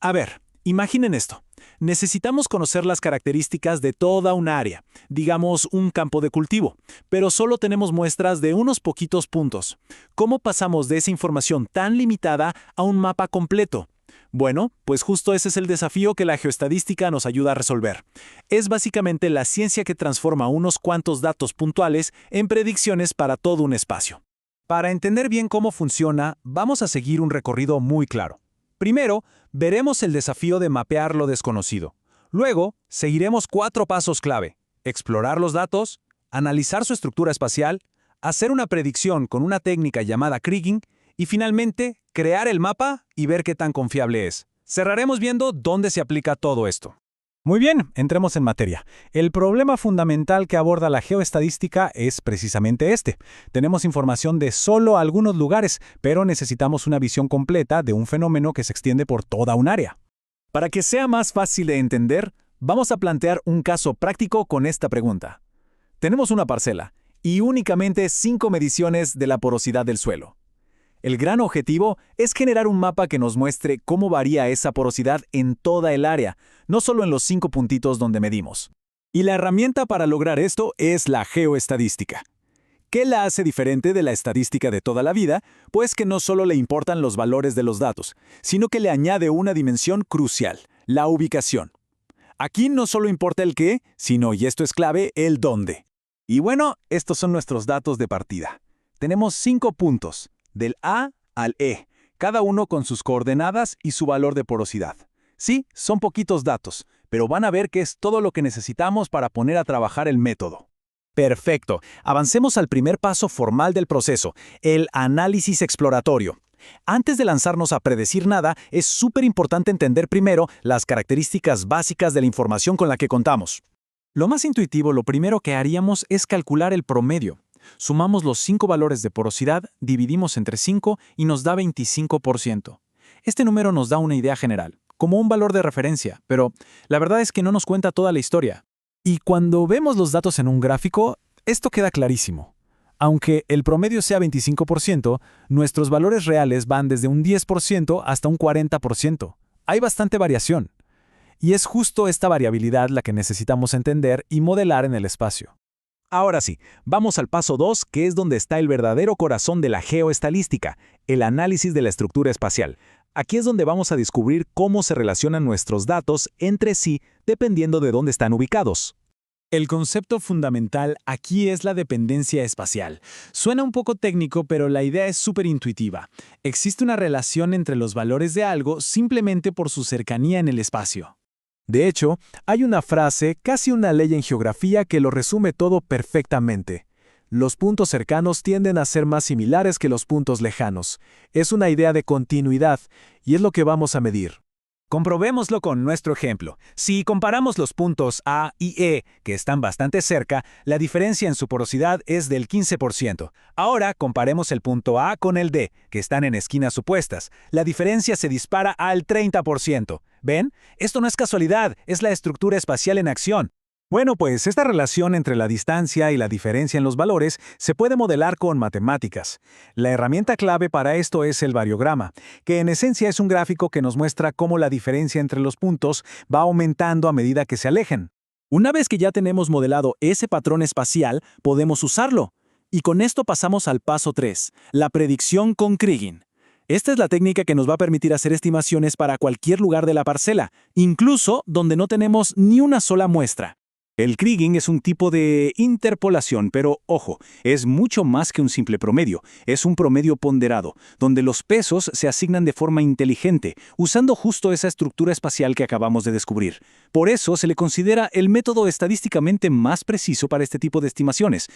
A ver, imaginen esto. Necesitamos conocer las características de toda una área, digamos un campo de cultivo, pero solo tenemos muestras de unos poquitos puntos. ¿Cómo pasamos de esa información tan limitada a un mapa completo? Bueno, pues justo ese es el desafío que la geoestadística nos ayuda a resolver. Es básicamente la ciencia que transforma unos cuantos datos puntuales en predicciones para todo un espacio. Para entender bien cómo funciona, vamos a seguir un recorrido muy claro. Primero, veremos el desafío de mapear lo desconocido. Luego, seguiremos 4 pasos clave: explorar los datos, analizar su estructura espacial, hacer una predicción con una técnica llamada kriging y finalmente, crear el mapa y ver qué tan confiable es. Cerraremos viendo dónde se aplica todo esto. Muy bien, entremos en materia. El problema fundamental que aborda la geoestadística es precisamente este. Tenemos información de solo algunos lugares, pero necesitamos una visión completa de un fenómeno que se extiende por toda un área. Para que sea más fácil de entender, vamos a plantear un caso práctico con esta pregunta. Tenemos una parcela y únicamente 5 mediciones de la porosidad del suelo. El gran objetivo es generar un mapa que nos muestre cómo varía esa porosidad en toda el área, no solo en los 5 puntitos donde medimos. Y la herramienta para lograr esto es la geoestadística. ¿Qué la hace diferente de la estadística de toda la vida? Pues que no solo le importan los valores de los datos, sino que le añade una dimensión crucial: la ubicación. Aquí no solo importa el qué, sino, y esto es clave, el dónde. Y bueno, estos son nuestros datos de partida. Tenemos 5 puntos, del A al E, cada uno con sus coordenadas y su valor de porosidad. Sí, son poquitos datos, pero van a ver que es todo lo que necesitamos para poner a trabajar el método. Perfecto. Avancemos al primer paso formal del proceso, el análisis exploratorio. Antes de lanzarnos a predecir nada, es súper importante entender primero las características básicas de la información con la que contamos. Lo más intuitivo, lo primero que haríamos es calcular el promedio. Sumamos los 5 valores de porosidad, dividimos entre 5 y nos da 25%. Este número nos da una idea general, como un valor de referencia, pero la verdad es que no nos cuenta toda la historia. Y cuando vemos los datos en un gráfico, esto queda clarísimo. Aunque el promedio sea 25%, nuestros valores reales van desde un 10% hasta un 40%. Hay bastante variación. Y es justo esta variabilidad la que necesitamos entender y modelar en el espacio. Ahora sí, vamos al paso 2, que es donde está el verdadero corazón de la geoestadística, el análisis de la estructura espacial. Aquí es donde vamos a descubrir cómo se relacionan nuestros datos entre sí dependiendo de dónde están ubicados. El concepto fundamental aquí es la dependencia espacial. Suena un poco técnico, pero la idea es súper intuitiva. Existe una relación entre los valores de algo simplemente por su cercanía en el espacio. De hecho, hay una frase, casi una ley en geografía, que lo resume todo perfectamente. Los puntos cercanos tienden a ser más similares que los puntos lejanos. Es una idea de continuidad, y es lo que vamos a medir. Comprobémoslo con nuestro ejemplo. Si comparamos los puntos A y E, que están bastante cerca, la diferencia en su porosidad es del 15%. Ahora comparemos el punto A con el D, que están en esquinas opuestas. La diferencia se dispara al 30%. ¿Ven? Esto no es casualidad, es la estructura espacial en acción. Bueno, pues esta relación entre la distancia y la diferencia en los valores se puede modelar con matemáticas. La herramienta clave para esto es el variograma, que en esencia es un gráfico que nos muestra cómo la diferencia entre los puntos va aumentando a medida que se alejen. Una vez que ya tenemos modelado ese patrón espacial, podemos usarlo. Y con esto pasamos al paso 3, la predicción con kriging. Esta es la técnica que nos va a permitir hacer estimaciones para cualquier lugar de la parcela, incluso donde no tenemos ni una sola muestra. El kriging es un tipo de interpolación, pero ojo, es mucho más que un simple promedio. Es un promedio ponderado, donde los pesos se asignan de forma inteligente, usando justo esa estructura espacial que acabamos de descubrir. Por eso se le considera el método estadísticamente más preciso para este tipo de estimaciones.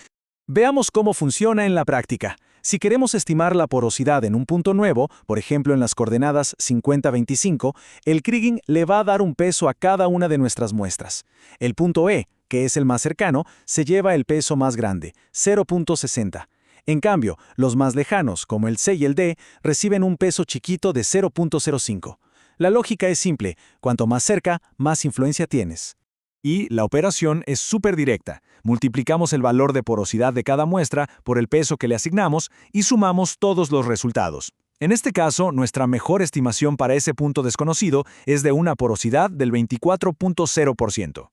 Veamos cómo funciona en la práctica. Si queremos estimar la porosidad en un punto nuevo, por ejemplo en las coordenadas 50-25, el kriging le va a dar un peso a cada una de nuestras muestras. El punto E, que es el más cercano, se lleva el peso más grande, 0.60. En cambio, los más lejanos, como el C y el D, reciben un peso chiquito de 0.05. La lógica es simple: cuanto más cerca, más influencia tienes. Y la operación es súper directa. Multiplicamos el valor de porosidad de cada muestra por el peso que le asignamos y sumamos todos los resultados. En este caso, nuestra mejor estimación para ese punto desconocido es de una porosidad del 24.0%.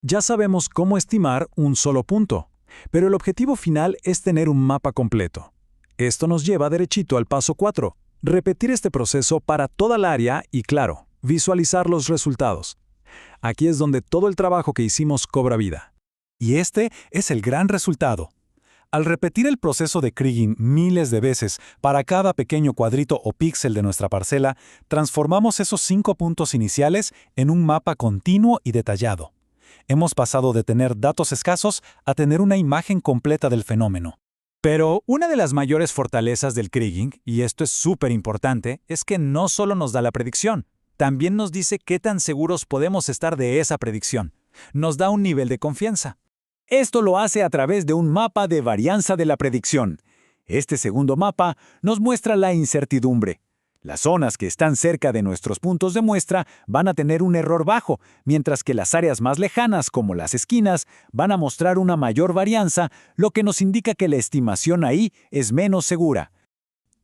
Ya sabemos cómo estimar un solo punto, pero el objetivo final es tener un mapa completo. Esto nos lleva derechito al paso 4, repetir este proceso para toda el área y, claro, visualizar los resultados. Aquí es donde todo el trabajo que hicimos cobra vida. Y este es el gran resultado. Al repetir el proceso de kriging miles de veces para cada pequeño cuadrito o píxel de nuestra parcela, transformamos esos 5 puntos iniciales en un mapa continuo y detallado. Hemos pasado de tener datos escasos a tener una imagen completa del fenómeno. Pero una de las mayores fortalezas del kriging, y esto es súper importante, es que no solo nos da la predicción, también nos dice qué tan seguros podemos estar de esa predicción. Nos da un nivel de confianza. Esto lo hace a través de un mapa de varianza de la predicción. Este segundo mapa nos muestra la incertidumbre. Las zonas que están cerca de nuestros puntos de muestra van a tener un error bajo, mientras que las áreas más lejanas, como las esquinas, van a mostrar una mayor varianza, lo que nos indica que la estimación ahí es menos segura.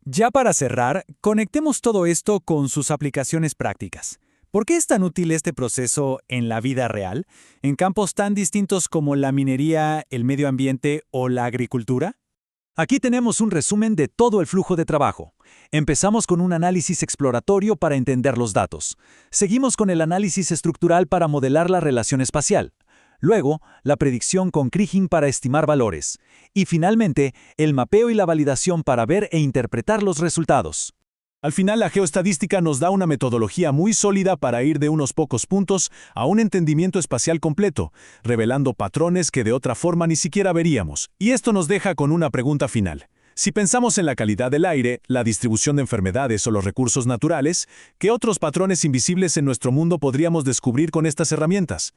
Ya para cerrar, conectemos todo esto con sus aplicaciones prácticas. ¿Por qué es tan útil este proceso en la vida real, en campos tan distintos como la minería, el medio ambiente o la agricultura? Aquí tenemos un resumen de todo el flujo de trabajo. Empezamos con un análisis exploratorio para entender los datos. Seguimos con el análisis estructural para modelar la relación espacial. Luego, la predicción con kriging para estimar valores. Y finalmente, el mapeo y la validación para ver e interpretar los resultados. Al final, la geoestadística nos da una metodología muy sólida para ir de unos pocos puntos a un entendimiento espacial completo, revelando patrones que de otra forma ni siquiera veríamos. Y esto nos deja con una pregunta final. Si pensamos en la calidad del aire, la distribución de enfermedades o los recursos naturales, ¿qué otros patrones invisibles en nuestro mundo podríamos descubrir con estas herramientas?